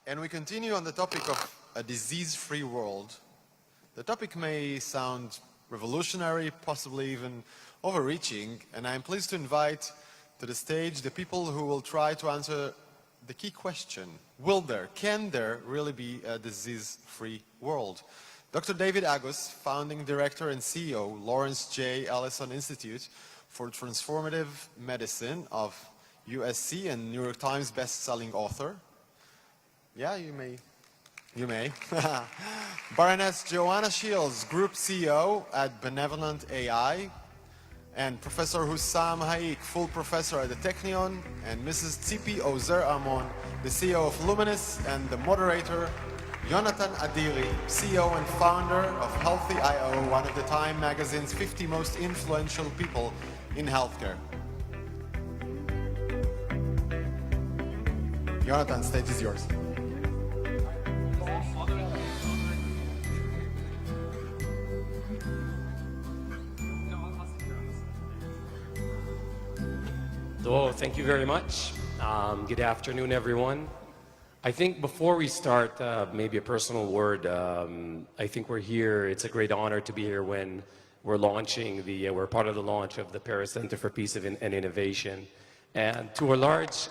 And we continue on the topic of a disease-free world. The topic may sound revolutionary, possibly even overreaching, and I'm pleased to invite to the stage the people who will try to answer the key question: can there really be a disease-free world? Dr. David Agus, founding director and CEO, Lawrence J. Ellison Institute for Transformative Medicine of USC and New York Times best-selling author. Yeah, you may. Baroness Joanna Shields, Group CEO at BenevolentAI, and Professor Hossam Haick, full professor at the Technion, and Mrs. Tzipi Ozer-Armon, the CEO of Lumenis, and the moderator, Yonatan Adiri, CEO and founder of Healthy.io, one of the Time magazine's 50 most influential people in healthcare. Yonatan, stage is yours. So, thank you very much. Good afternoon, everyone. I think before we start, maybe a personal word. I think we're here. It's a great honor to be here when we're launching we're part of the launch of the Paris Center for Peace and Innovation. And to a large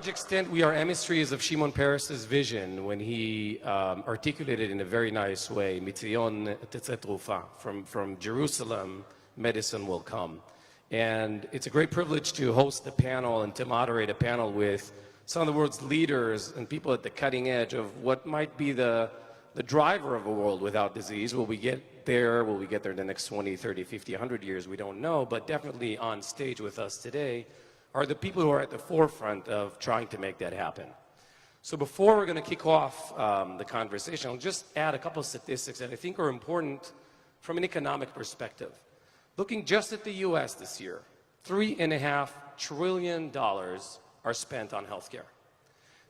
extent, we are emissaries of Shimon Peres's vision when he articulated in a very nice way, Mitzion tetzeh trufa, from Jerusalem, medicine will come. And it's a great privilege to host the panel and to moderate a panel with some of the world's leaders and people at the cutting edge of what might be the driver of a world without disease. Will we get there? Will we get there in the next 20, 30, 50, 100 years? We don't know, but definitely on stage with us today are the people who are at the forefront of trying to make that happen. So before we're going to kick off the conversation, I'll just add a couple of statistics that I think are important from an economic perspective. Looking just at the US this year, $3.5 trillion are spent on healthcare.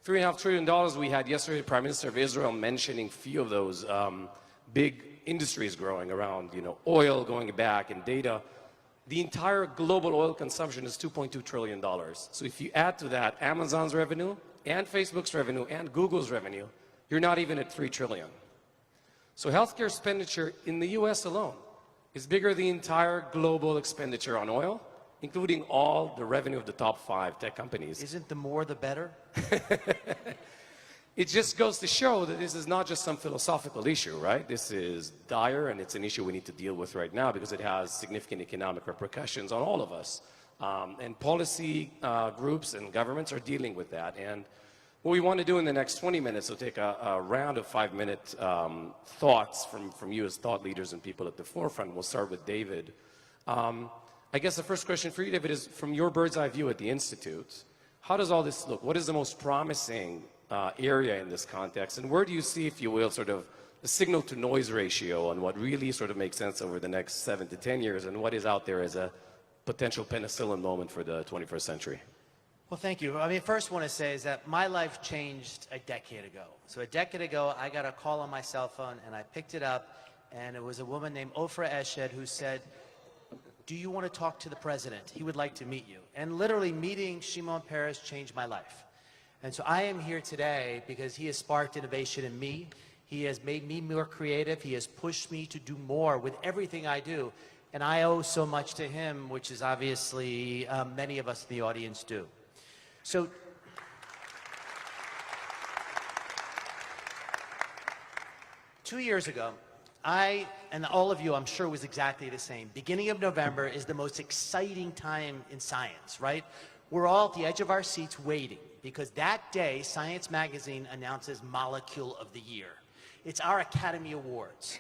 $3.5 trillion we had yesterday, the Prime Minister of Israel mentioning a few of those big industries growing around, oil going back and data. The entire global oil consumption is $2.2 trillion. So if you add to that Amazon's revenue and Facebook's revenue and Google's revenue, you're not even at $3 trillion. So healthcare expenditure in the US alone is bigger than the entire global expenditure on oil, including all the revenue of the top 5 tech companies. Isn't the more the better? It just goes to show that this is not just some philosophical issue, right? This is dire, and it's an issue we need to deal with right now because it has significant economic repercussions on all of us. And policy groups and governments are dealing with that. And what we want to do in the next 20 minutes, we'll take a round of 5-minute thoughts from you as thought leaders and people at the forefront. We'll start with David. I guess the first question for you, David, is from your bird's eye view at the Institute, how does all this look? What is the most promising area in this context? And where do you see, if you will, sort of the signal-to-noise ratio on what really sort of makes sense over the next 7 to 10 years, and what is out there as a potential penicillin moment for the 21st century? Well, thank you. First I want to say is that my life changed a decade ago. So a decade ago, I got a call on my cell phone, and I picked it up, and it was a woman named Ofra Eshed who said, do you want to talk to the president? He would like to meet you. And literally meeting Shimon Peres changed my life. And so I am here today because he has sparked innovation in me. He has made me more creative. He has pushed me to do more with everything I do. And I owe so much to him, which is obviously many of us in the audience do. So, 2 years ago, I, and all of you, I'm sure, was exactly the same. Beginning of November is the most exciting time in science, right? We're all at the edge of our seats waiting because that day, Science Magazine announces Molecule of the Year. It's our Academy Awards.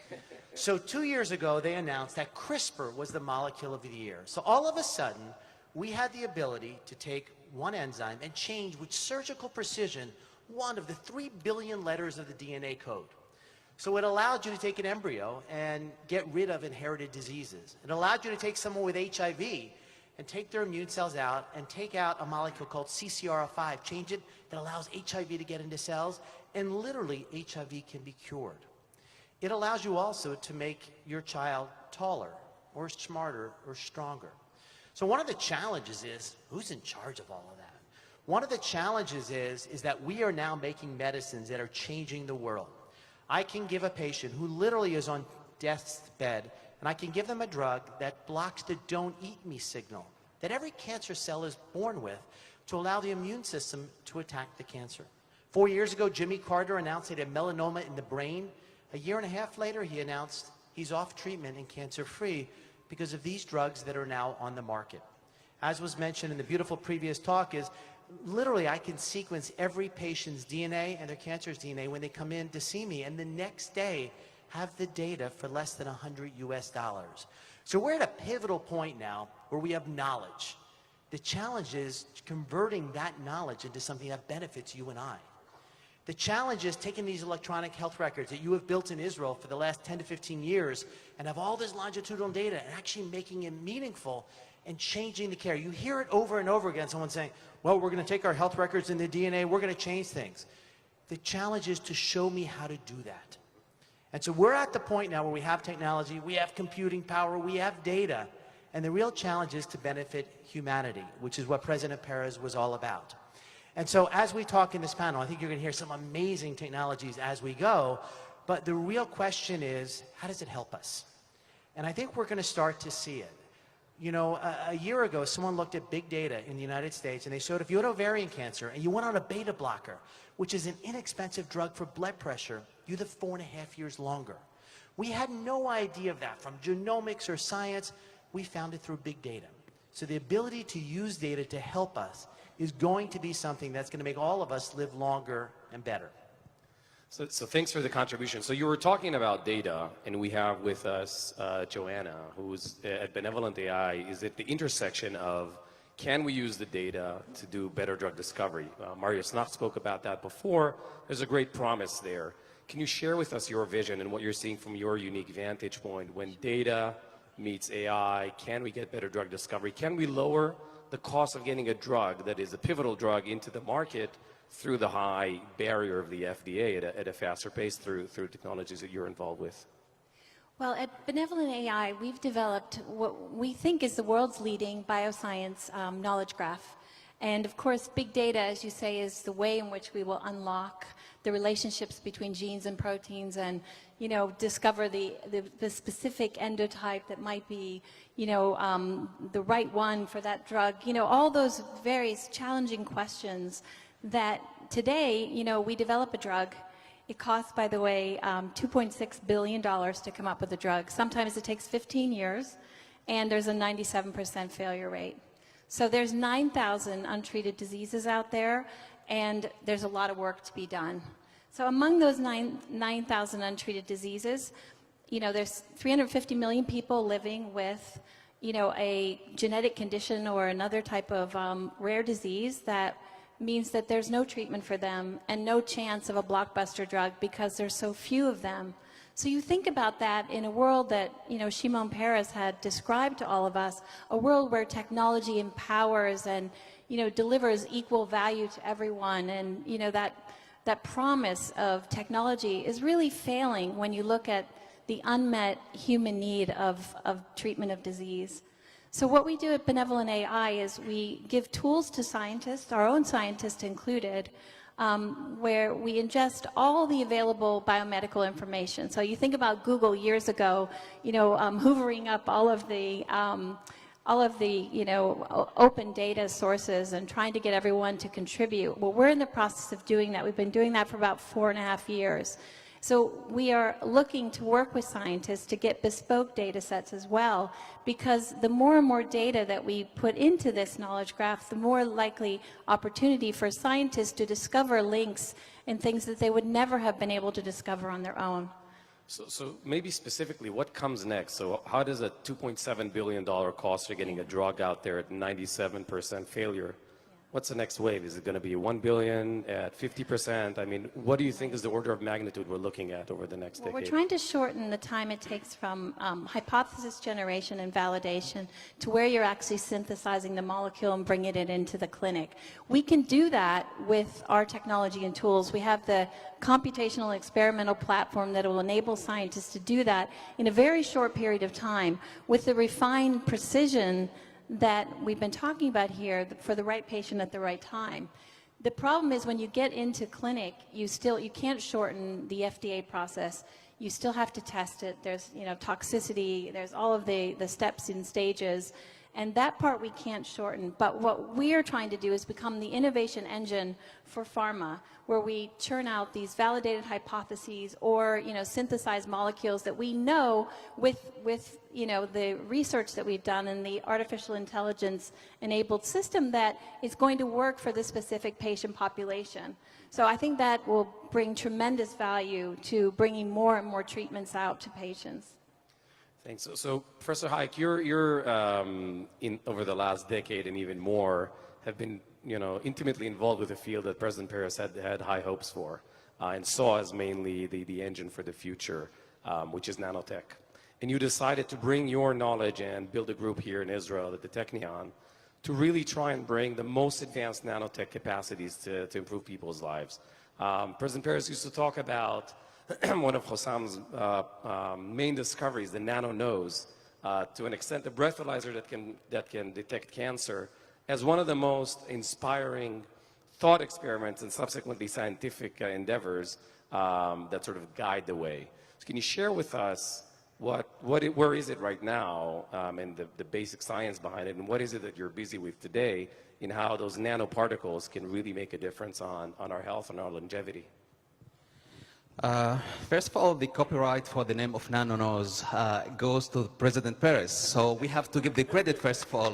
So 2 years ago, they announced that CRISPR was the Molecule of the Year. So all of a sudden, we had the ability to take one enzyme and change with surgical precision one of the 3 billion letters of the DNA code. So it allowed you to take an embryo and get rid of inherited diseases. It allowed you to take someone with HIV and take their immune cells out and take out a molecule called CCR5, change it, that allows HIV to get into cells, and literally HIV can be cured. It allows you also to make your child taller or smarter or stronger. So one of the challenges is, who's in charge of all of that? One of the challenges is that we are now making medicines that are changing the world. I can give a patient who literally is on death's bed, and I can give them a drug that blocks the don't eat me signal that every cancer cell is born with to allow the immune system to attack the cancer. 4 years ago, Jimmy Carter announced he had melanoma in the brain. A year and a half later, he announced he's off treatment and cancer-free because of these drugs that are now on the market. As was mentioned in the beautiful previous talk is, literally I can sequence every patient's DNA and their cancer's DNA when they come in to see me, and the next day have the data for less than $100 US. So we're at a pivotal point now where we have knowledge. The challenge is converting that knowledge into something that benefits you and I. The challenge is taking these electronic health records that you have built in Israel for the last 10 to 15 years and have all this longitudinal data and actually making it meaningful and changing the care. You hear it over and over again, someone saying, well, we're going to take our health records and the DNA, we're going to change things. The challenge is to show me how to do that. And so we're at the point now where we have technology, we have computing power, we have data, and the real challenge is to benefit humanity, which is what President Perez was all about. And so as we talk in this panel, I think you're going to hear some amazing technologies as we go, but the real question is, how does it help us? And I think we're going to start to see it. You know, a year ago, someone looked at big data in the United States, and they showed if you had ovarian cancer and you went on a beta blocker, which is an inexpensive drug for blood pressure, you live 4.5 years longer. We had no idea of that from genomics or science. We found it through big data. So the ability to use data to help us is going to be something that's going to make all of us live longer and better. So thanks for the contribution. So you were talking about data, and we have with us Joanna, who's at BenevolentAI, is at the intersection of can we use the data to do better drug discovery? Mario Snock spoke about that before. There's a great promise there. Can you share with us your vision and what you're seeing from your unique vantage point when data meets AI? Can we get better drug discovery? Can we lower the cost of getting a drug that is a pivotal drug into the market through the high barrier of the FDA at a faster pace through technologies that you're involved with? Well, at BenevolentAI, we've developed what we think is the world's leading bioscience knowledge graph. And of course, big data, as you say, is the way in which we will unlock the relationships between genes and proteins and, you know, discover the specific endotype that might be, you know, the right one for that drug. You know, all those various challenging questions that today, you know, we develop a drug. It costs, by the way, $2.6 billion to come up with a drug. Sometimes it takes 15 years, and there's a 97% failure rate. So there's 9,000 untreated diseases out there, and there's a lot of work to be done. So among those 9,000 untreated diseases, you know, there's 350 million people living with, you know, a genetic condition or another type of rare disease that means that there's no treatment for them and no chance of a blockbuster drug because there's so few of them. So you think about that in a world that, you know, Shimon Peres had described to all of us, a world where technology empowers and, you know, delivers equal value to everyone. And, you know, that promise of technology is really failing when you look at the unmet human need of treatment of disease. So what we do at BenevolentAI is we give tools to scientists, our own scientists included, where we ingest all the available biomedical information. So you think about Google years ago, you know, hoovering up all of the you know, open data sources and trying to get everyone to contribute. Well, we're in the process of doing that. We've been doing that for about 4.5 years. So we are looking to work with scientists to get bespoke data sets as well, because the more and more data that we put into this knowledge graph, the more likely opportunity for scientists to discover links and things that they would never have been able to discover on their own. So maybe specifically, what comes next? So how does a $2.7 billion cost for getting a drug out there at 97% failure? What's the next wave? Is it going to be 1 billion at 50%? I mean, what do you think is the order of magnitude we're looking at over the next decade? We're trying to shorten the time it takes from hypothesis generation and validation to where you're actually synthesizing the molecule and bringing it into the clinic. We can do that with our technology and tools. We have the computational experimental platform that will enable scientists to do that in a very short period of time with the refined precision that we've been talking about here for the right patient at the right time. The problem is when you get into clinic, you can't shorten the FDA process. You still have to test it. There's toxicity. There's all of the steps and stages. And that part we can't shorten. But what we're trying to do is become the innovation engine for pharma, where we churn out these validated hypotheses or synthesize molecules that we know with the research that we've done and the artificial intelligence enabled system that is going to work for the specific patient population. So I think that will bring tremendous value to bringing more and more treatments out to patients. Thanks. So Professor Haick, you're over the last decade and even more have been intimately involved with a field that President Peres had high hopes for and saw as mainly the engine for the future, which is nanotech. And you decided to bring your knowledge and build a group here in Israel at the Technion to really try and bring the most advanced nanotech capacities to improve people's lives. President Peres used to talk about one of Hossam's main discoveries, the Nano-Nose, to an extent, a breathalyzer that can detect cancer, as one of the most inspiring thought experiments and subsequently scientific endeavors that sort of guide the way. So can you share with us where is it right now and the basic science behind it, and what is it that you're busy with today in how those nanoparticles can really make a difference on our health and our longevity? First of all, the copyright for the name of Nano-Nose goes to President Peres, so we have to give the credit first of all.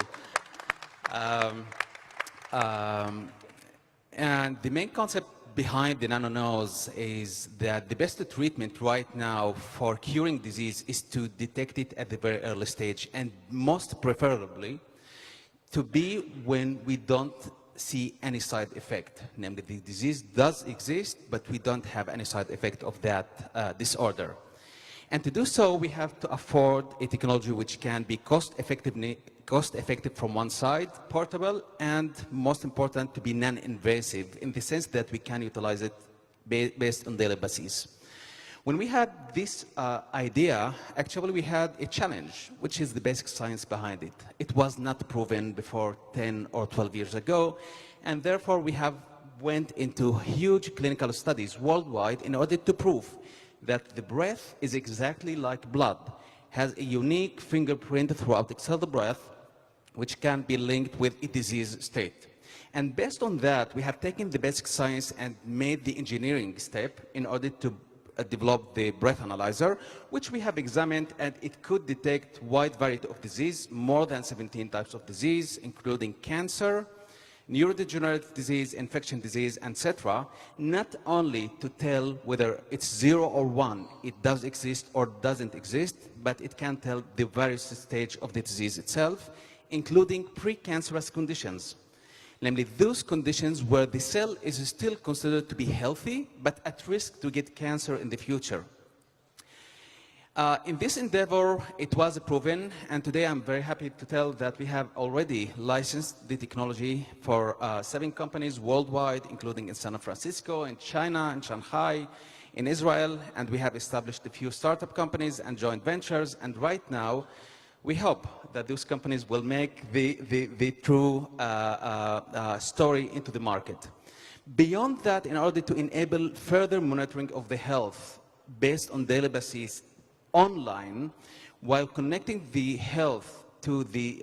And the main concept behind the Nano-Nose is that the best treatment right now for curing disease is to detect it at the very early stage, and most preferably to be when we don't see any side effect. Namely, the disease does exist, but we don't have any side effect of that disorder. And to do so, we have to afford a technology which can be cost-effective from one side, portable, and most important, to be non-invasive in the sense that we can utilize it based on daily basis. When we had this idea, actually we had a challenge, which is the basic science behind it. It was not proven before 10 or 12 years ago, and therefore we went into huge clinical studies worldwide in order to prove that the breath is exactly like blood, has a unique fingerprint throughout the breath, which can be linked with a disease state. And based on that, we have taken the basic science and made the engineering step in order to develop the breath analyzer, which we have examined, and it could detect wide variety of disease, more than 17 types of disease, including cancer, neurodegenerative disease, infection disease, etc. Not only to tell whether it's 0 or 1, it does exist or doesn't exist, but it can tell the various stage of the disease itself, including precancerous conditions. Namely, those conditions where the cell is still considered to be healthy, but at risk to get cancer in the future. In this endeavor, it was proven, and today I'm very happy to tell that we have already licensed the technology for 7 companies worldwide, including in San Francisco, in China, in Shanghai, in Israel, and we have established a few startup companies and joint ventures, and right now, we hope that those companies will make the true story into the market. Beyond that, in order to enable further monitoring of the health based on daily basis online, while connecting the health to the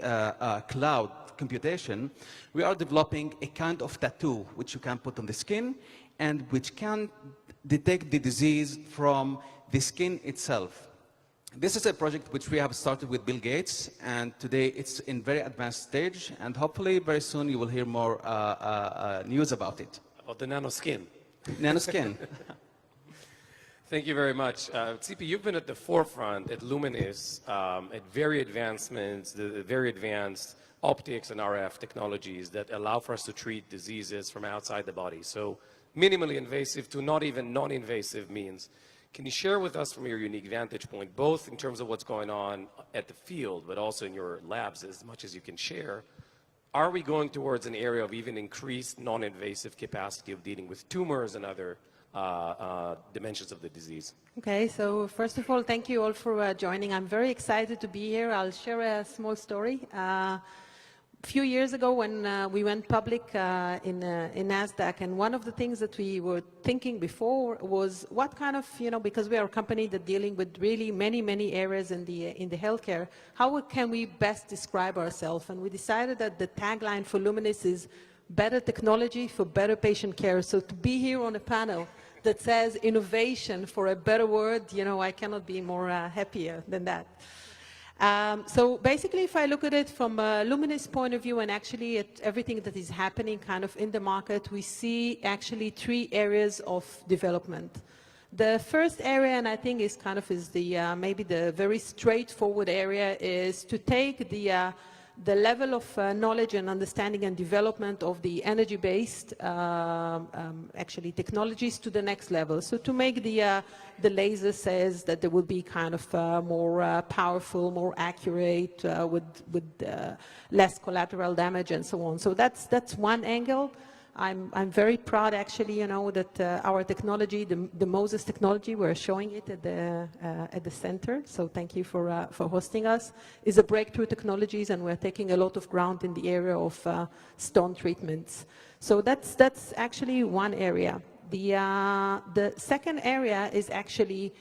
cloud computation, we are developing a kind of tattoo which you can put on the skin and which can detect the disease from the skin itself. This is a project which we have started with Bill Gates, and today it's in very advanced stage, and hopefully very soon you will hear more news about it. About the nanoskin. Nanoskin. Thank you very much. Tzipi, you've been at the forefront at Lumenis at very advanced optics and RF technologies that allow for us to treat diseases from outside the body. So minimally invasive to not even non-invasive means. Can you share with us from your unique vantage point, both in terms of what's going on at the field, but also in your labs, as much as you can share, are we going towards an area of even increased non-invasive capacity of dealing with tumors and other dimensions of the disease? Okay, so first of all, thank you all for joining. I'm very excited to be here. I'll share a small story. few years ago when we went public in NASDAQ, and one of the things that we were thinking before was what kind of, because we are a company that dealing with really many areas in the healthcare, how can we best describe ourselves? And we decided that the tagline for Lumenis is better technology for better patient care. So to be here on a panel that says innovation for a better world, I cannot be more happier than that. So basically, if I look at it from a Lumenis point of view and actually at everything that is happening kind of in the market, we see actually 3 areas of development. The first area, and I think is kind of the maybe the very straightforward area, is to take the level of knowledge and understanding and development of the energy-based actually technologies to the next level. So to make the laser says that they will be kind of more powerful, more accurate, with less collateral damage and so on. So that's one angle. I'm very proud actually, that our technology, the Moses technology, we're showing it at the center. So thank you for hosting us. Is a breakthrough technologies, and we're taking a lot of ground in the area of stone treatments. So that's actually one area. The second area is actually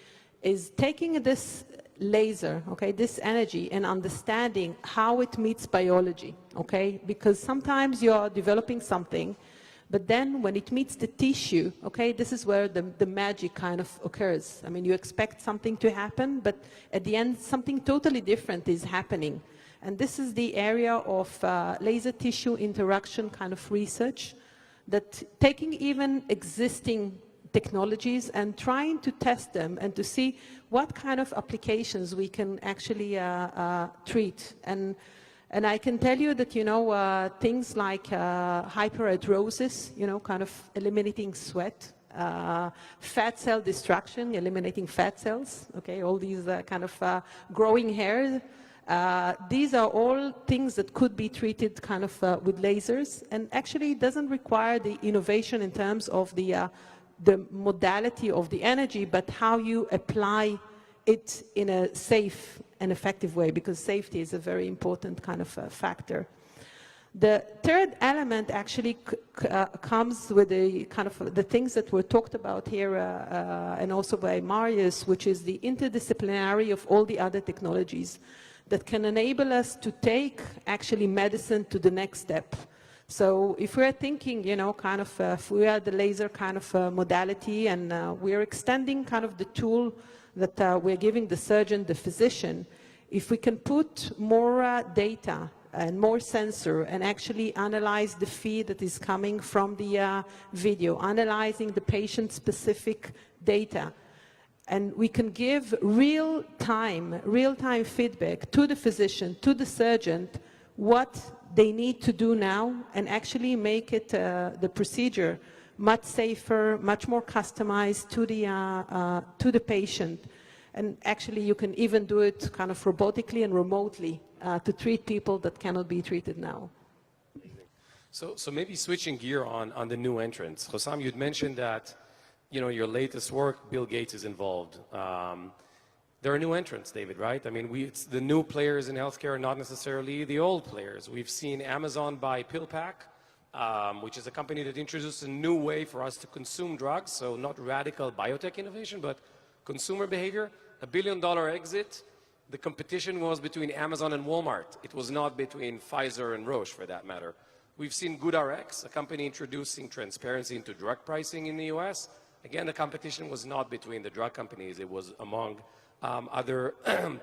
taking this laser, okay, this energy, and understanding how it meets biology, okay, because sometimes you are developing something. But then when it meets the tissue, okay, this is where the magic kind of occurs. I mean, you expect something to happen, but at the end, something totally different is happening. And this is the area of laser tissue interaction kind of research, that taking even existing technologies and trying to test them and to see what kind of applications we can actually treat. And I can tell you that, things like hyperhidrosis, kind of eliminating sweat, fat cell destruction, eliminating fat cells, okay, all these kind of growing hair. These are all things that could be treated kind of with lasers, and actually it doesn't require the innovation in terms of the modality of the energy, but how you apply it in a safe and effective way, because safety is a very important kind of factor. The third element actually comes with the kind of the things that were talked about here and also by Marius, which is the interdisciplinary of all the other technologies that can enable us to take actually medicine to the next step. So if we're thinking, kind of, if we are the laser kind of modality, and we're extending kind of the tool that we're giving the surgeon, the physician, if we can put more data and more sensor and actually analyze the feed that is coming from the video, analyzing the patient-specific data, and we can give real-time feedback to the physician, to the surgeon, what they need to do now, and actually make it the procedure much safer, much more customized to the patient. And actually you can even do it kind of robotically and remotely to treat people that cannot be treated now. So maybe switching gear on the new entrants. Hossam, you'd mentioned that, your latest work, Bill Gates is involved. There are new entrants, David, right? I mean, it's the new players in healthcare, not necessarily the old players. We've seen Amazon buy PillPack, which is a company that introduced a new way for us to consume drugs. So not radical biotech innovation, but consumer behavior. $1 billion exit. The competition was between Amazon and Walmart. It was not between Pfizer and Roche, for that matter. We've seen GoodRx, a company introducing transparency into drug pricing in the US. Again, the competition was not between the drug companies. It was among other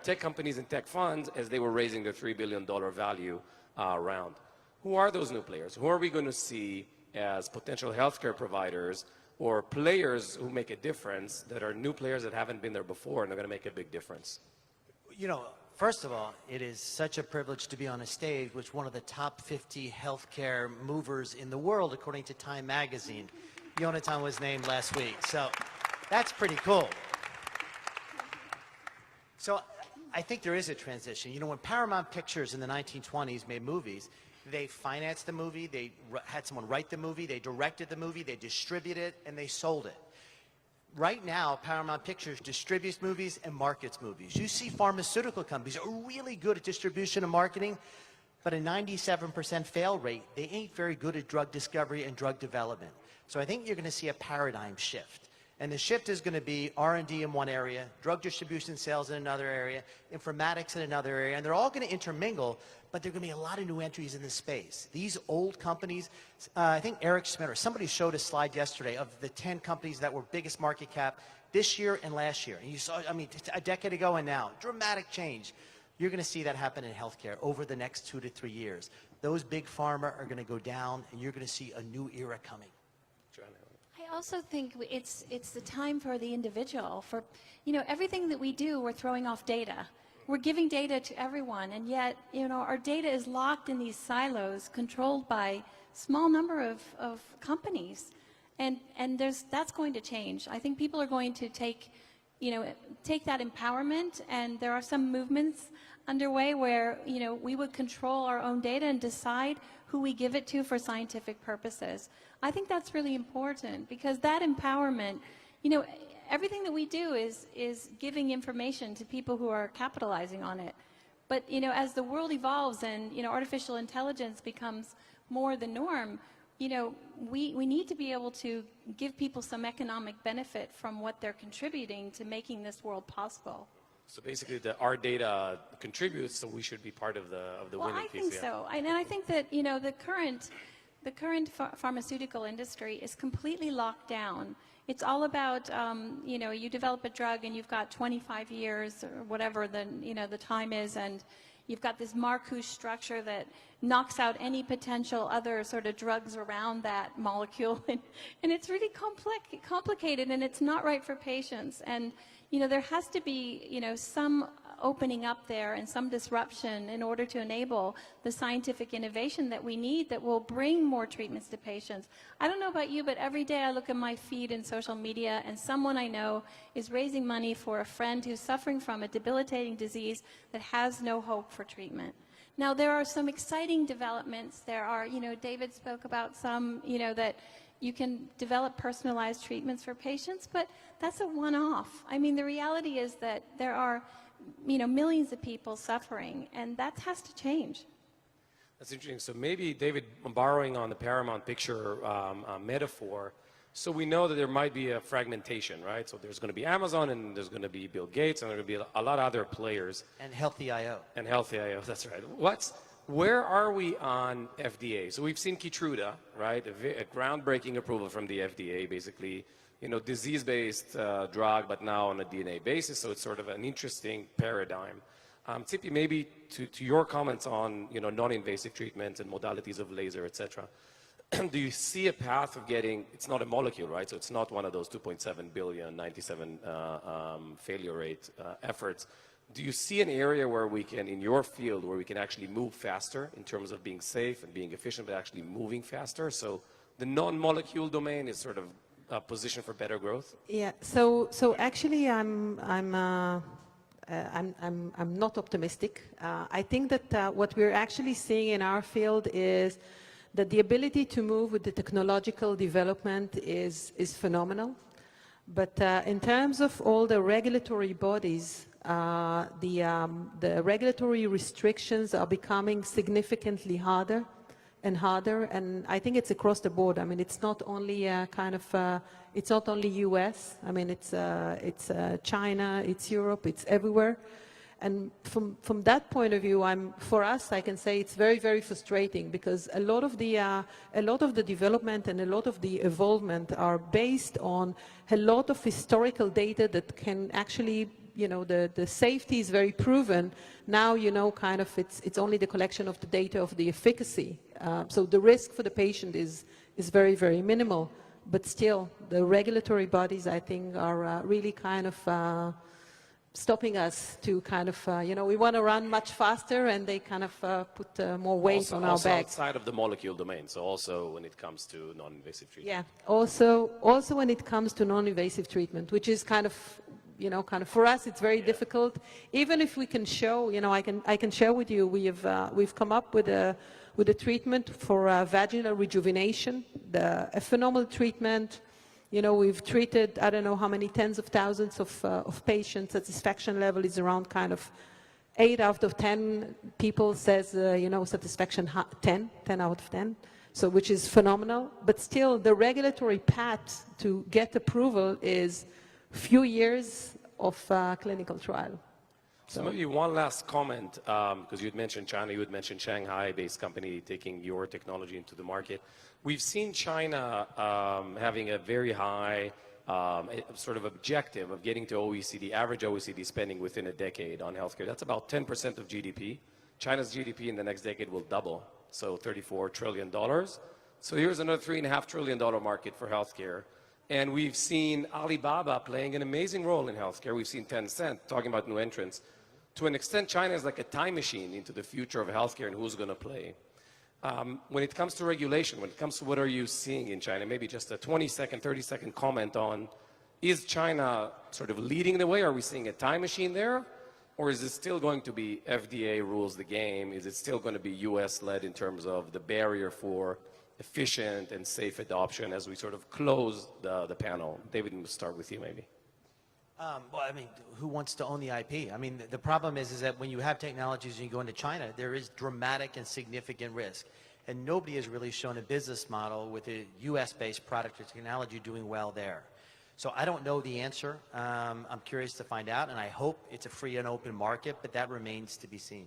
tech companies and tech funds as they were raising their $3 billion value round. Who are those new players? Who are we going to see as potential healthcare providers or players who make a difference that are new players that haven't been there before and are going to make a big difference? First of all, it is such a privilege to be on a stage with one of the top 50 healthcare movers in the world, according to Time magazine. Yonatan was named last week, so that's pretty cool. So I think there is a transition. When Paramount Pictures in the 1920s made movies, they financed the movie, they had someone write the movie, they directed the movie, they distributed it, and they sold it. Right now, Paramount Pictures distributes movies and markets movies. You see pharmaceutical companies are really good at distribution and marketing, but a 97% fail rate, they ain't very good at drug discovery and drug development. So I think you're going to see a paradigm shift. And the shift is going to be R&D in one area, drug distribution sales in another area, informatics in another area, and they're all going to intermingle, but there are going to be a lot of new entries in this space. These old companies, I think Eric Schmidt or somebody showed a slide yesterday of the 10 companies that were biggest market cap this year and last year. And you saw, I mean, a decade ago and now, dramatic change. You're going to see that happen in healthcare over the next 2 to 3 years. Those big pharma are going to go down, and you're going to see a new era coming. Joanna. I also think it's the time for the individual. For, you know, everything that we do, we're throwing off data. We're giving data to everyone, and yet, you know, our data is locked in these silos controlled by small number of companies. And that's going to change. I think people are going to take that empowerment, and there are some movements underway where, you know, we would control our own data and decide who we give it to for scientific purposes. I think that's really important, because that empowerment, you know, everything that we do is giving information to people who are capitalizing on it. But, you know, as the world evolves and, you know, artificial intelligence becomes more the norm, you know, we need to be able to give people some economic benefit from what they're contributing to making this world possible. So basically, our data contributes, so we should be part of the winning piece. I think so. And I think that, you know, the current pharmaceutical industry is completely locked down. It's all about, you know, you develop a drug and you've got 25 years or whatever the time is, and you've got this Marcuse structure that knocks out any potential other sort of drugs around that molecule. And it's really complicated, and it's not right for patients. And, you know, there has to be, you know, some opening up there and some disruption in order to enable the scientific innovation that we need that will bring more treatments to patients. I don't know about you, but every day I look at my feed in social media and someone I know is raising money for a friend who's suffering from a debilitating disease that has no hope for treatment. Now, there are some exciting developments. There are, you know, David spoke about some, you know, that you can develop personalized treatments for patients, but that's a one-off. I mean, the reality is that there are, you know, millions of people suffering, and that has to change. That's interesting. So maybe, David, borrowing on the Paramount picture metaphor, so we know that there might be a fragmentation, right? So there's going to be Amazon, and there's going to be Bill Gates, and there's going to be a lot of other players. And Healthy IO. And Healthy IO, that's right. Where are we on FDA? So we've seen Keytruda, right? A groundbreaking approval from the FDA, basically, you know, disease-based drug, but now on a DNA basis. So it's sort of an interesting paradigm. Tzipi, maybe to your comments on, you know, non-invasive treatments and modalities of laser, et cetera. Do you see a path of getting, it's not a molecule, right? So it's not one of those 2.7 billion, 97 failure rate efforts. Do you see an area where we can, in your field, where we can actually move faster in terms of being safe and being efficient, but actually moving faster? So the non-molecule domain is sort of a position for better growth? Yeah. So actually, I'm not optimistic. I think that what we're actually seeing in our field is that the ability to move with the technological development is phenomenal. But in terms of all the regulatory bodies, the regulatory restrictions are becoming significantly harder and harder, and I think it's across the board. I mean, it's not only it's not only US. I mean, it's China, it's Europe, it's everywhere. And from that point of view, for us, I can say it's very, very frustrating, because a lot of the development and a lot of the evolvement are based on a lot of historical data that can actually, you know, the safety is very proven. Now, you know, kind of it's only the collection of the data of the efficacy. So the risk for the patient is very, very minimal. But still, the regulatory bodies, I think, are really kind of stopping us to kind of, you know, we want to run much faster, and they kind of put more weight on our back. Also outside of the molecule domain, so also when it comes to non-invasive treatment. Yeah, also when it comes to non-invasive treatment, which is kind of, you know, kind of for us, it's very difficult. Even if we can show, you know, I can share with you, we've come up with a treatment for vaginal rejuvenation, a phenomenal treatment. You know, we've treated, I don't know how many tens of thousands of patients. Satisfaction level is around kind of 8 out of 10 people says, satisfaction 10 out of 10, so which is phenomenal. But still, the regulatory path to get approval is few years of clinical trial. So maybe one last comment, because you had mentioned China, you had mentioned Shanghai-based company taking your technology into the market. We've seen China having a very high sort of objective of getting to OECD, average OECD spending within a decade on healthcare. That's about 10% of GDP. China's GDP in the next decade will double, so $34 trillion. So here's another $3.5 trillion market for healthcare. And we've seen Alibaba playing an amazing role in healthcare. We've seen Tencent talking about new entrants. To an extent, China is like a time machine into the future of healthcare and who's going to play. When it comes to regulation, when it comes to what are you seeing in China, maybe just a 20-second, 30-second comment on, is China sort of leading the way? Are we seeing a time machine there? Or is it still going to be FDA rules the game? Is it still going to be US-led in terms of the barrier for efficient and safe adoption as we sort of close the panel? David, we'll start with you maybe. Well, I mean, who wants to own the IP? I mean, the problem is that when you have technologies and you go into China, there is dramatic and significant risk. And nobody has really shown a business model with a US-based product or technology doing well there. So I don't know the answer. I'm curious to find out, and I hope it's a free and open market, but that remains to be seen.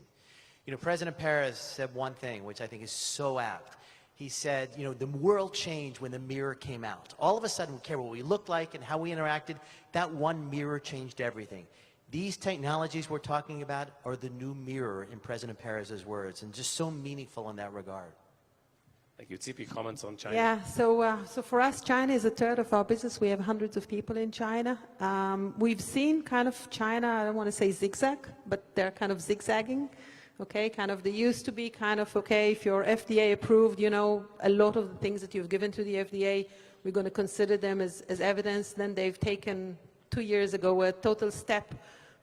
You know, President Perez said one thing, which I think is so apt. He said, you know, the world changed when the mirror came out. All of a sudden, we care what we looked like and how we interacted. That one mirror changed everything. These technologies we're talking about are the new mirror, in President Perez's words, and just so meaningful in that regard. Thank you. Tzipi, comments on China? Yeah, so for us, China is a third of our business. We have hundreds of people in China. We've seen kind of China, I don't want to say zigzag, but they're kind of zigzagging. Okay, kind of, they used to be kind of, okay, if you're FDA approved, you know, a lot of the things that you've given to the FDA, we're going to consider them as evidence. Then they've taken 2 years ago a total step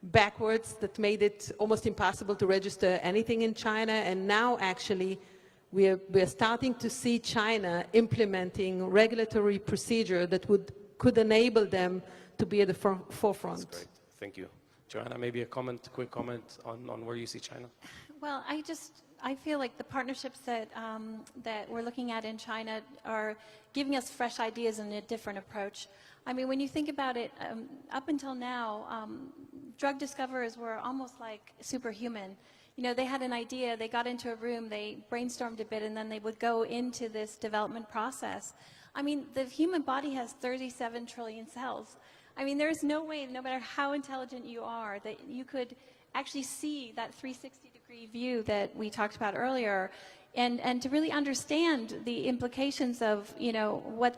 backwards that made it almost impossible to register anything in China. And now actually we're starting to see China implementing regulatory procedure that could enable them to be at the forefront. That's great. Thank you. Joanna, maybe a quick comment on where you see China? Well, I feel like the partnerships that we're looking at in China are giving us fresh ideas and a different approach. I mean, when you think about it, up until now, drug discoverers were almost like superhuman. You know, they had an idea, they got into a room, they brainstormed a bit, and then they would go into this development process. I mean, the human body has 37 trillion cells. I mean, there's no way, no matter how intelligent you are, that you could actually see that 360-degree view that we talked about earlier, and to really understand the implications of, you know, what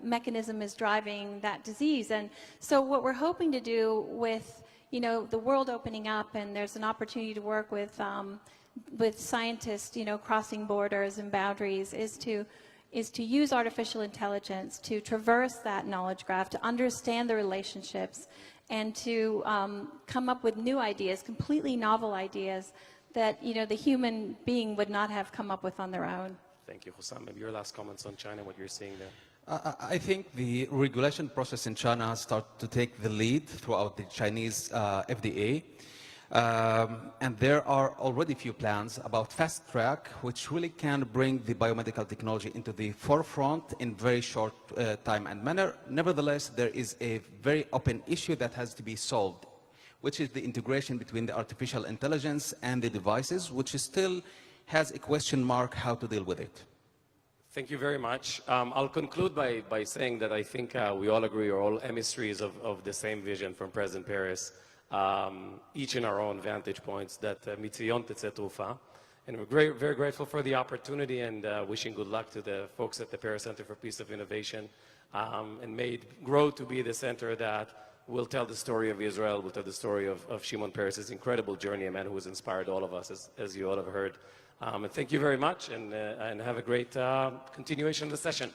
mechanism is driving that disease. And so what we're hoping to do with, you know, the world opening up, and there's an opportunity to work with scientists, you know, crossing borders and boundaries, is to use artificial intelligence to traverse that knowledge graph, to understand the relationships, and to come up with new ideas, completely novel ideas that, you know, the human being would not have come up with on their own. Thank you, Hossam. Maybe your last comments on China, what you're seeing there. I think the regulation process in China has started to take the lead throughout the Chinese FDA. And there are already few plans about fast track, which really can bring the biomedical technology into the forefront in very short time and manner. Nevertheless, there is a very open issue that has to be solved, which is the integration between the artificial intelligence and the devices, which still has a question mark how to deal with it. Thank you very much. I'll conclude by saying that I think we all agree, we're all emissaries of the same vision from President Perez. Each in our own vantage points, that mitzion tetzeh trufa. And we're very grateful for the opportunity, and wishing good luck to the folks at the Perez Center for Peace of Innovation, and may it grow to be the center that will tell the story of Israel, will tell the story of Shimon Peres's incredible journey, a man who has inspired all of us, as you all have heard. And thank you very much, and have a great continuation of the session.